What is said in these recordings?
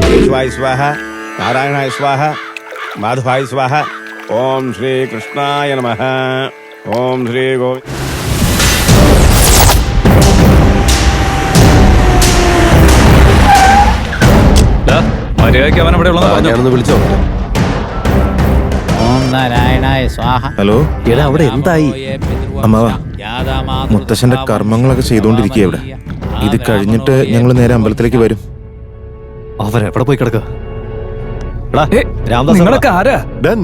കേശവായ സ്വാഹ, നാരായണായ സ്വാഹ, മാധവായ സ്വാഹ. ഓം ശ്രീ കൃഷ്ണായ നമഃ. ഓം ശ്രീ ഗോവിന്ദ. മര്യാദയ്ക്ക് അവൻ ഇവിടെ ഞാനൊന്ന് വിളിച്ചോ. ഓം നാരായണായ സ്വാഹ. ഹലോ, എടാ അവിടെ എന്തായി? അമ്മാവാ, മുത്തശ്ശന്റെ കർമ്മങ്ങളൊക്കെ ചെയ്തുകൊണ്ടിരിക്കുക ഇവിടെ. ഇത് കഴിഞ്ഞിട്ട് ഞങ്ങൾ നേരെ അമ്പലത്തിലേക്ക് വരും. അവരെവിടെ പോയി കിടക്കുക?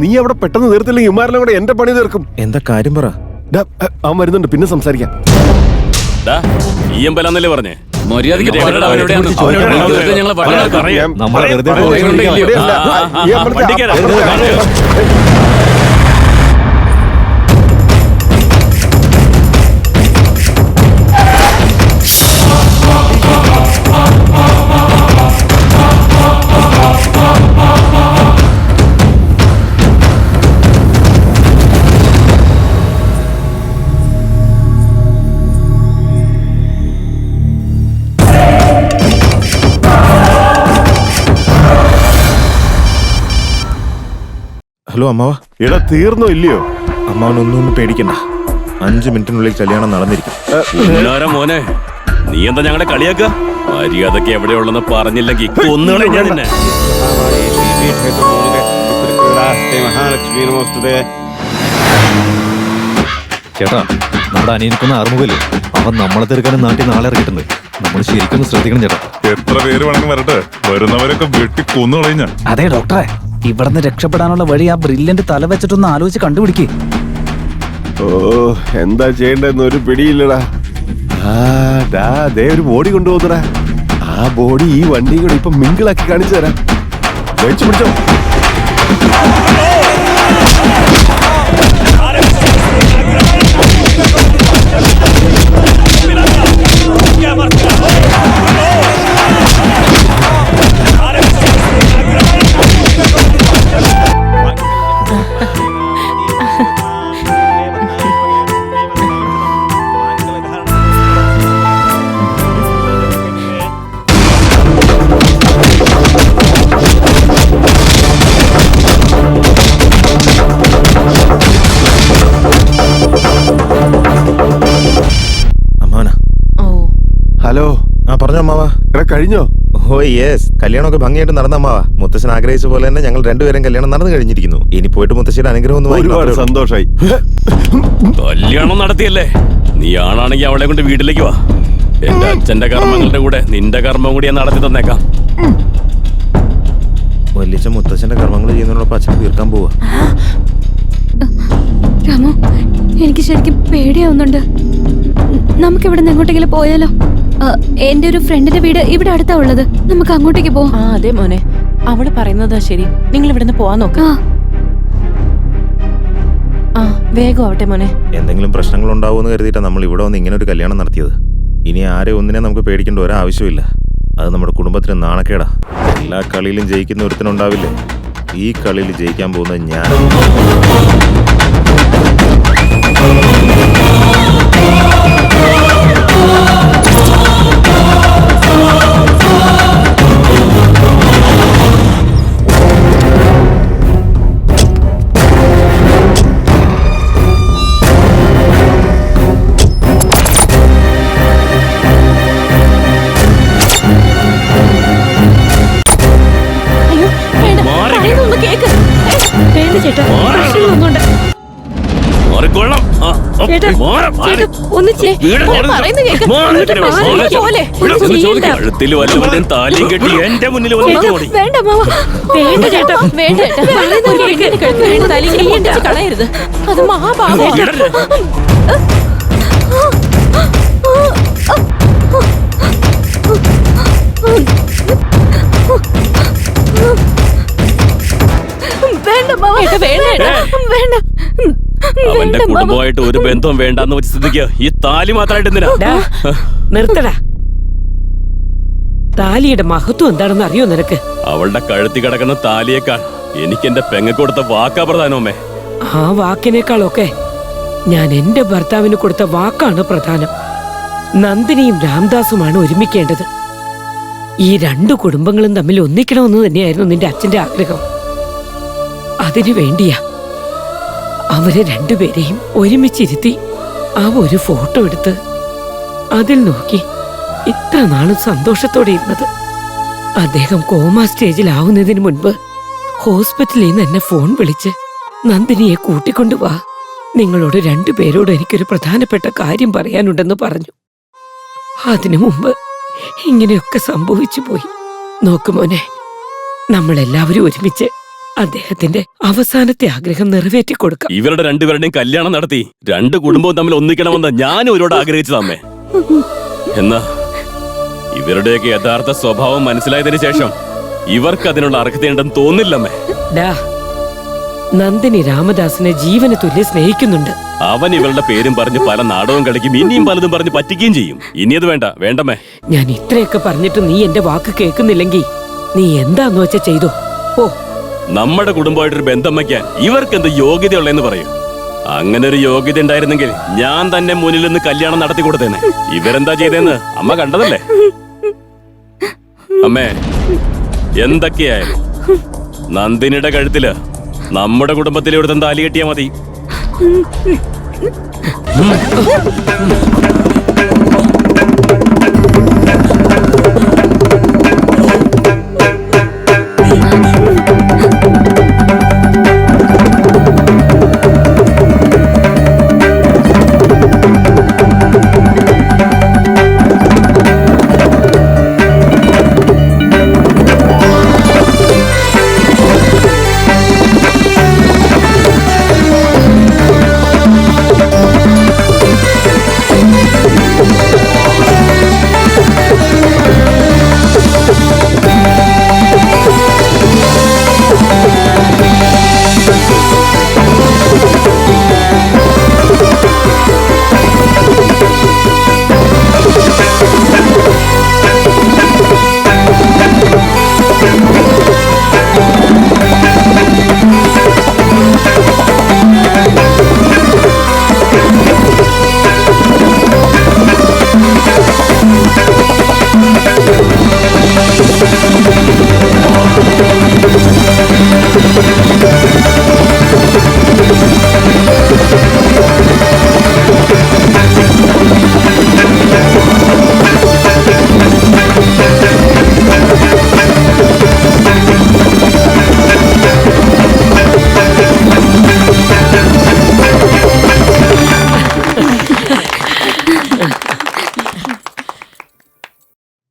നീ അവിടെ പെട്ടെന്ന് തീർത്തില്ലെങ്കിൽ ഇമാരെല്ലാം കൂടെ എന്റെ പണി തീർക്കും. എന്താ കാര്യം പറ. അവൻ വരുന്നുണ്ട്, പിന്നെ സംസാരിക്കാം. ഈ അമ്പലന്നല്ലേ പറഞ്ഞേ? ഹലോ അമ്മാവാ. എടാ തീർന്നോ ഇല്ലയോ? അമ്മാവനൊന്നും പേടിക്കണ്ട, 5 മിനിറ്റിനുള്ളിൽ കല്യാണം നടന്നിരിക്കും. മോനെ, നീ എന്താ ഞങ്ങളെ കളിയാക്കുക? മര്യാദക്ക് എവിടെയുള്ളെന്ന് പറഞ്ഞില്ലെങ്കിൽ കൊന്നുകളെ ഞാൻ നിന്നെ. ചേട്ടാ, നമ്മുടെ അനിയനിക്കുന്ന ആറുമുഖല്ലേ, അവൻ നമ്മളെ തീർക്കാനും നാട്ടിൽ നാളെ ഇറങ്ങിയിട്ടുണ്ട്. നമ്മൾ ശരിക്കും ശ്രദ്ധിക്കണം ചേട്ടാ. എത്ര പേര് വേണമെങ്കിൽ വരട്ടെ, വരുന്നവരൊക്കെ വെട്ടി കൊന്നു കളഞ്ഞ. അതെ ഡോക്ടറെ, ഇവിടുന്ന് രക്ഷപ്പെടാനുള്ള വഴി ആ ബ്രില്യന്റ് തല വെച്ചിട്ടൊന്ന് ആലോചിച്ച് കണ്ടുപിടിക്കേ. ഓ, എന്താ ചെയ്യേണ്ടെന്ന് ഒരു പിടിയില്ലടാ. ദേ ഒരു ബോഡി കൊണ്ടുപോകുന്നടാ. ആ ബോഡി ഈ വണ്ടിയും കൂടെ ഇപ്പൊ മിങ്കിളാക്കി കാണിച്ചു തരാം. വെച്ചു പിടിച്ചോ. ഹലോ. പറഞ്ഞോ അമ്മാവാ. എടാ കഴിഞ്ഞോ? ഓ യെസ്, കല്യാണമൊക്കെ ഭംഗിയായിട്ട് നടന്ന അമ്മാവാ. മുത്തശ്ശൻ ആഗ്രഹിച്ച പോലെ തന്നെ ഞങ്ങൾ രണ്ടുപേരും കല്യാണം നടന്നു കഴിഞ്ഞിരിക്കുന്നു. ഇനി പോയിട്ട് മുത്തശ്ശിയുടെ അനുഗ്രഹം ഒന്ന് ഒരുപാട് സന്തോഷായി. കല്യാണം നടത്തിയല്ലേ? നീ ആണാണെങ്കിൽ അവളെ കൊണ്ട് വീട്ടിലേക്ക് വാ. എന്റെ അച്ഛന്റെ കർമ്മങ്ങളുടെ കൂടെ നിന്റെ കർമ്മം കൂടി ഞാൻ നടത്തി തന്നേക്കാം. വലിയ മുത്തശ്ശന്റെ കർമ്മങ്ങൾ ചെയ്യുന്നതിനോടൊപ്പം അച്ഛൻ തീർക്കാൻ പോവാ. രാമു, എനിക്ക് ശരിക്കും പേടിയാവുന്നുണ്ട്. നമുക്ക് ഇവിടെ നിന്ന് എങ്ങോട്ടെങ്കിലും പോയാലോ? എന്റെ ഒരു ഫ്രണ്ടിന്റെ വീട് ഇവിടെ അടുത്താ ഉള്ളത്. നമുക്ക് അങ്ങോട്ടേക്ക് പോവാം. അതെ മോനെ, അവള് പറയുന്നതാ ശരി. നിങ്ങൾ ഇവിടുന്ന് പോവാൻ നോക്ക. വേഗം ആവട്ടെ മോനെ. എന്തെങ്കിലും പ്രശ്നങ്ങൾ ഉണ്ടാവുമെന്ന് കരുതിയിട്ടാണ് നമ്മൾ ഇവിടെ വന്ന് ഇങ്ങനെ ഒരു കല്യാണം നടത്തിയത്. ഇനി ആരെ ഒന്നിനെ നമുക്ക് പേടിക്കേണ്ട ഒരാവശ്യമില്ല. അത് നമ്മുടെ കുടുംബത്തിന് നാണക്കേടാ. എല്ലാ കളിയിലും ജയിക്കുന്ന ഒരുത്തനുണ്ടാവില്ലേ? ഈ കളിയിൽ ജയിക്കാൻ പോകുന്നത് ഞാൻ. കഴുത്തിൽ വല്ലവരുടെയും താലിയും കെട്ടി എന്റെ മുന്നിൽ കളയരുത്. അത് മഹാപാപം. അവന്റെ കുടുംബമായിട്ട് ഒരു ബന്ധവും വേണ്ടെന്ന് വെച്ച് സ്ഥിതിക്ക് ഈ താലി മാത്രമായിട്ട് എന്തിനാ? നിർത്തടാ. താലിയുടെ മഹത്വം എന്താണെന്ന് അറിയോ നിനക്ക്? അവളുടെ കഴുത്തി കിടക്കുന്ന താലിയേക്കാൾ എനിക്ക് എന്റെ പെങ്ങ കൊടുത്ത വാക്കാ പ്രധാനമേ. ആ വാക്കിനേക്കാളൊക്കെ ഞാൻ എന്റെ ഭർത്താവിന് കൊടുത്ത വാക്കാണ് പ്രധാനം. നന്ദിനിയും രാംദാസുമാണ് ഒരുമിക്കേണ്ടത്. ഈ രണ്ടു കുടുംബങ്ങളും തമ്മിൽ ഒന്നിക്കണമെന്ന് തന്നെയായിരുന്നു നിന്റെ അച്ഛന്റെ ആഗ്രഹം. അതിനു വേണ്ടിയാ അവരെ രണ്ടുപേരെയും ഒരുമിച്ചിരുത്തി ആ ഒരു ഫോട്ടോ എടുത്ത് അതിൽ നോക്കി ഇത്ര നാളും സന്തോഷത്തോടെ ഇരുന്നത്. അദ്ദേഹം കോമ സ്റ്റേജിലാവുന്നതിന് മുൻപ് ഹോസ്പിറ്റലിൽ നിന്ന് എന്നെ ഫോൺ വിളിച്ച് നന്ദിനിയെ കൂട്ടിക്കൊണ്ടുവാ, നിങ്ങളോട് രണ്ടുപേരോട് എനിക്കൊരു പ്രധാനപ്പെട്ട കാര്യം പറയാനുണ്ടെന്ന് പറഞ്ഞു. അതിനു മുമ്പ് ഇങ്ങനെയൊക്കെ സംഭവിച്ചു പോയി. നോക്കുമോനെ, നമ്മളെല്ലാവരും ഒരുമിച്ച് അദ്ദേഹത്തിന്റെ അവസാനത്തെ ആഗ്രഹം നിറവേറ്റി കൊടുക്കാം. ഇവരുടെ രണ്ടുപേരുടെയും കല്യാണം നടത്തി രണ്ട് കുടുംബവും തമ്മിൽ ഒന്നിക്കണമെന്ന് ഞാൻ ഇവരോട് ആഗ്രഹിച്ചതമ്മേ. എന്നാ ഇവരുടെയൊക്കെ യഥാർത്ഥ സ്വഭാവം മനസ്സിലായതിനു ശേഷം ഇവർക്ക് അതിനുള്ള അർഹതയുണ്ടെന്ന് തോന്നില്ലമ്മേ. നന്ദിനി രാമദാസിനെ ജീവന് തുല്യം സ്നേഹിക്കുന്നുണ്ട്. അവൻ ഇവരുടെ പേരും പറഞ്ഞ് പല നാടകവും കളിക്കും, ഇനിയും പലതും പറഞ്ഞ് പറ്റിക്കുകയും ചെയ്യും. ഇനി അത് വേണ്ട, വേണ്ടമ്മേ. ഞാൻ ഇത്രയൊക്കെ പറഞ്ഞിട്ട് നീ എന്റെ വാക്ക് കേൾക്കുന്നില്ലെങ്കിൽ നീ എന്താന്ന് വെച്ചാ ചെയ്തോ. ഓ, നമ്മുടെ കുടുംബമായിട്ടൊരു ബന്ധം വയ്ക്കാൻ ഇവർക്ക് എന്ത് യോഗ്യതയുള്ളതെന്ന് പറയൂ. അങ്ങനെ ഒരു യോഗ്യത ഉണ്ടായിരുന്നെങ്കിൽ ഞാൻ തന്നെ മുന്നിൽ നിന്ന് കല്യാണം നടത്തി കൊടുത്തേനെ. ഇവരെന്താ ചെയ്തതെന്ന് അമ്മ കണ്ടതല്ലേ. അമ്മേ, എന്തൊക്കെയായാലും നന്ദിനിയുടെ കഴുത്തില് നമ്മുടെ കുടുംബത്തിലെ ഒരു താലി കെട്ടിയാ മതി.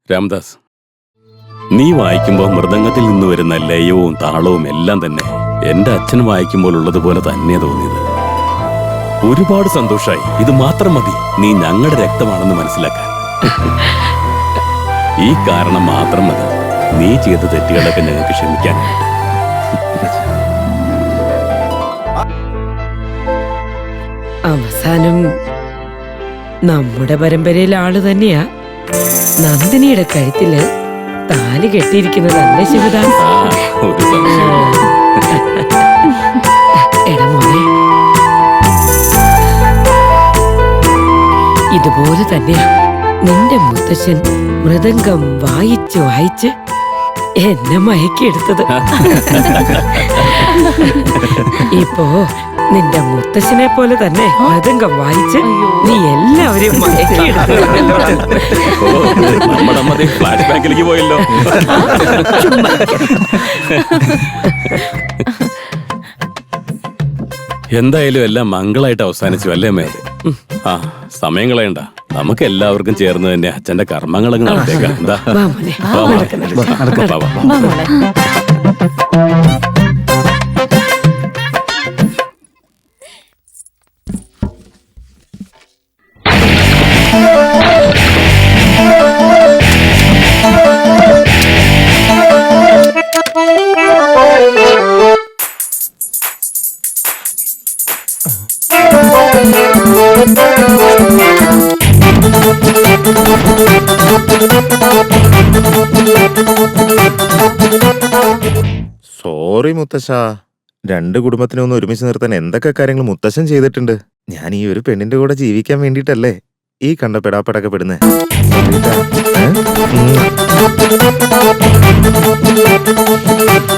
രാംദാസ്, നീ വായിക്കുമ്പോൾ മൃദംഗത്തിൽ നിന്ന് വരുന്ന ലയവും താളവും എല്ലാം തന്നെ എന്റെ അച്ഛൻ വായിക്കുമ്പോൾ ഉള്ളതുപോലെ തന്നെ തോന്നിയത്. ഒരുപാട് സന്തോഷായി. ഇത് മാത്രം മതി നീ ഞങ്ങളുടെ രക്തമാണെന്ന് മനസ്സിലാക്കാൻ. ഈ കാരണം മാത്രം മതി നീ ചെയ്ത തെറ്റുകളൊക്കെ ഞങ്ങൾക്ക് ക്ഷമിക്കാനായിട്ട്. അവസാനം നമ്മുടെ പരമ്പരയിലെ ആള് തന്നെയാ നന്ദിനിയുടെ കഴുത്തില് താലി കെട്ടിയിരിക്കുന്നതല്ലേ ശിവദാസ്? ഒരു സംശയം. എടാ മോനെ, ഇതുപോലെ തന്നെയാ നിന്റെ മുത്തശ്ശൻ മൃദംഗം വായിച്ച് വായിച്ച് എന്നെ മയക്കിയെടുത്തത്. ഇപ്പോ നിന്റെ മുത്തശ്ശനെ പോലെ തന്നെ മൃദംഗം വായിച്ച് നീ എല്ലാവരെയും മയക്കിയെടുത്തല്ലോ. നമ്മുടെ അമ്മ ഫ്ലാഷ് ബാക്കിലേക്ക് പോയല്ലോ. എന്തായാലും എല്ലാം മംഗളായിട്ട് അവസാനിച്ചു അല്ലേ അമ്മേ? ആ, സമയം കളയണ്ട. നമുക്ക് എല്ലാവർക്കും ചേർന്ന് തന്നെ അച്ഛന്റെ കർമ്മങ്ങളൊക്കെ നടത്തേക്കാം. എന്താ? വാ മോനെ, വാ, വാ. വാ മോളെ. സോറി മുത്തശ്ശ, രണ്ട് കുടുംബത്തിനെ ഒന്ന് ഒരുമിച്ച് നിർത്താൻ എന്തൊക്കെ കാര്യങ്ങൾ മുത്തശ്ശൻ ചെയ്തിട്ടുണ്ട്. ഞാൻ ഈ ഒരു പെണ്ണിന്റെ കൂടെ ജീവിക്കാൻ വേണ്ടിയിട്ടല്ലേ ഈ കണ്ട പെടാപ്പെടൊക്കെ പെടുന്നേ? 嗯。സന്ധ്യയിട്ടാ?